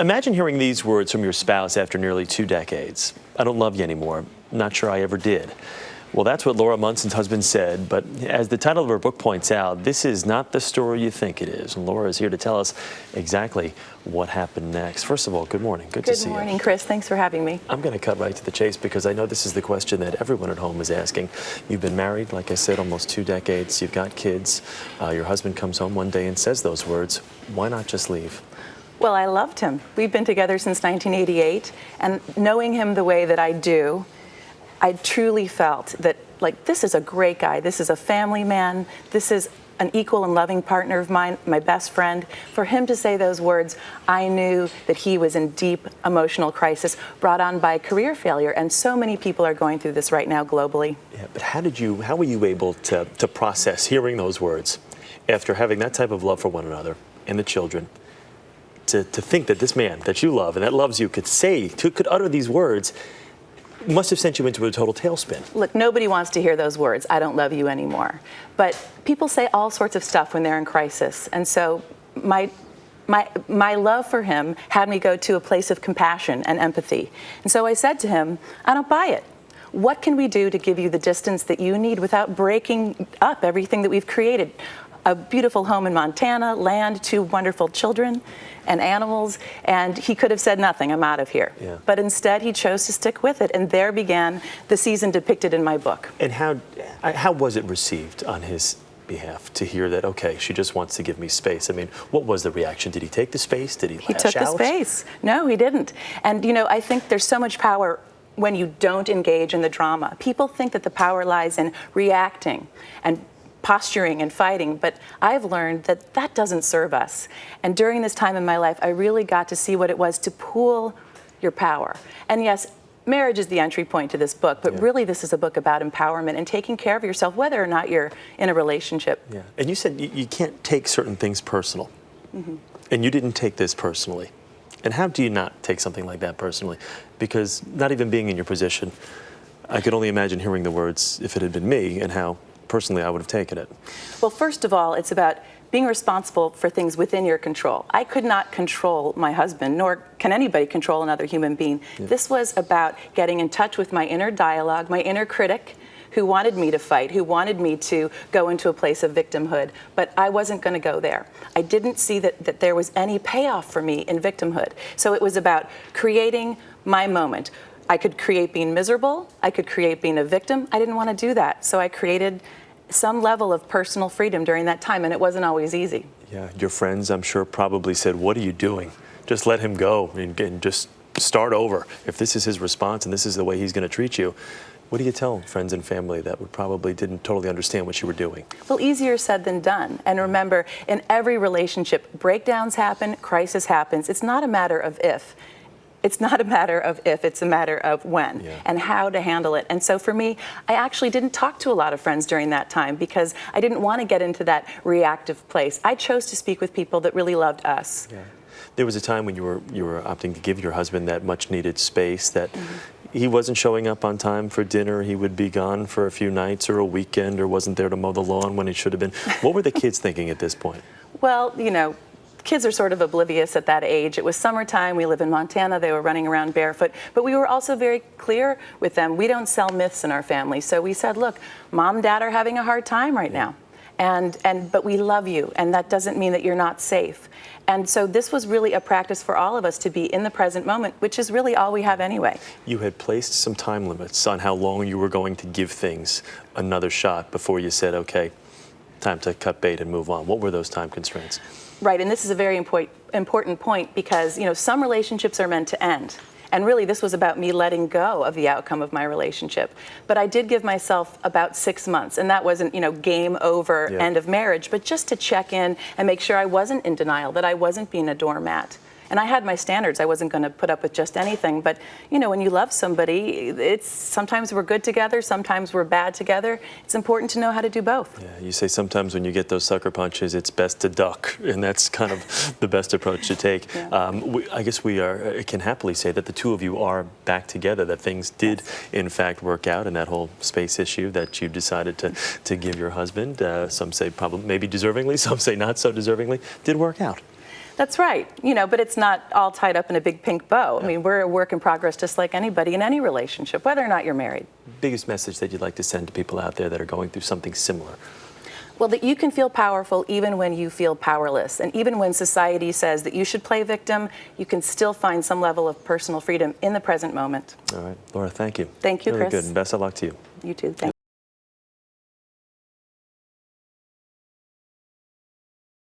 Imagine hearing these words from your spouse after nearly 2 decades. I don't love you anymore. Not sure I ever did. Well, that's what Laura Munson's husband said, but as the title of her book points out, this is not the story you think it is. And Laura is here to tell us exactly what happened next. First of all, good morning. Good to see you. Good morning, Chris. Thanks for having me. I'm going to cut right to the chase because I know this is the question that everyone at home is asking. You've been married, like I said, almost 2 decades. You've got kids. Your husband comes home one day and says those words. Why not just leave? Well, I loved him. We've been together since 1988, and knowing him the way that I do, I truly felt that, like, this is a great guy. This is a family man. This is an equal and loving partner of mine, my best friend. For him to say those words, I knew that he was in deep emotional crisis brought on by career failure, and so many people are going through this right now globally. Yeah, but how were you able to process hearing those words after having that type of love for one another and the children? To think that this man that you love and that loves you could utter these words must have sent you into a total tailspin. Look, nobody wants to hear those words, I don't love you anymore. But people say all sorts of stuff when they're in crisis. And so my love for him had me go to a place of compassion and empathy. And so I said to him, I don't buy it. What can we do to give you the distance that you need without breaking up everything that we've created? A beautiful home in Montana, land, 2 wonderful children and animals, and he could have said nothing, I'm out of here. Yeah. But instead he chose to stick with it, and there began the season depicted in my book. And how was it received on his behalf to hear that, okay, she just wants to give me space? I mean, what was the reaction? Did he take the space? Did he lash out? He took the space. No, he didn't. And you know, I think there's so much power when you don't engage in the drama. People think that the power lies in reacting and posturing and fighting, but I've learned that that doesn't serve us. And during this time in my life, I really got to see what it was to pool your power. And yes, marriage is the entry point to this book, but really this is a book about empowerment and taking care of yourself, whether or not you're in a relationship. Yeah. And you said you can't take certain things personal. Mm-hmm. And you didn't take this personally. And how do you not take something like that personally? Because not even being in your position, I could only imagine hearing the words if it had been me and how personally I would have taken it. Well, first of all, it's about being responsible for things within your control. I could not control my husband, nor can anybody control another human being. Yeah. This was about getting in touch with my inner dialogue, my inner critic, who wanted me to fight, who wanted me to go into a place of victimhood, but I wasn't going to go there. I didn't see that there was any payoff for me in victimhood. So it was about creating my moment. I could create being miserable, I could create being a victim. I didn't want to do that, so I created some level of personal freedom during that time, and it wasn't always easy. Yeah, your friends, I'm sure, probably said, what are you doing? Just let him go and just start over. If this is his response and this is the way he's going to treat you, what do you tell friends and family that would probably didn't totally understand what you were doing? Well, easier said than done. And remember, in every relationship, breakdowns happen, crisis happens. It's not a matter of if. It's not a matter of if, it's a matter of when and how to handle it. And so for me, I actually didn't talk to a lot of friends during that time because I didn't want to get into that reactive place. I chose to speak with people that really loved us. Yeah. There was a time when you were opting to give your husband that much needed space, that he wasn't showing up on time for dinner, he would be gone for a few nights or a weekend, or wasn't there to mow the lawn when he should have been. What were the kids thinking at this point? Well, you know, kids are sort of oblivious at that age. It was summertime, we live in Montana, they were running around barefoot, but we were also very clear with them. We don't sell myths in our family, so we said, look, mom and dad are having a hard time right now, but we love you, and that doesn't mean that you're not safe. And so this was really a practice for all of us to be in the present moment, which is really all we have anyway. You had placed some time limits on how long you were going to give things another shot before you said, okay, time to cut bait and move on. What were those time constraints? Right, and this is a very important point because, you know, some relationships are meant to end. And really, this was about me letting go of the outcome of my relationship. But I did give myself about 6 months, and that wasn't, you know, game over, end of marriage, but just to check in and make sure I wasn't in denial, that I wasn't being a doormat. And I had my standards. I wasn't going to put up with just anything. But, you know, when you love somebody, sometimes we're good together, sometimes we're bad together. It's important to know how to do both. Yeah, you say sometimes when you get those sucker punches, it's best to duck, and that's kind of the best approach to take. I guess I can happily say that the two of you are back together, that things did, in fact, work out, and that whole space issue that you decided to give your husband, some say probably maybe deservingly, some say not so deservingly, did work out. That's right. You know, but it's not all tied up in a big pink bow. I mean, we're a work in progress just like anybody in any relationship, whether or not you're married. Biggest message that you'd like to send to people out there that are going through something similar? Well, that you can feel powerful even when you feel powerless. And even when society says that you should play victim, you can still find some level of personal freedom in the present moment. All right. Laura, thank you. Thank you, really Chris. Good. And best of luck to you. You too. Thank you.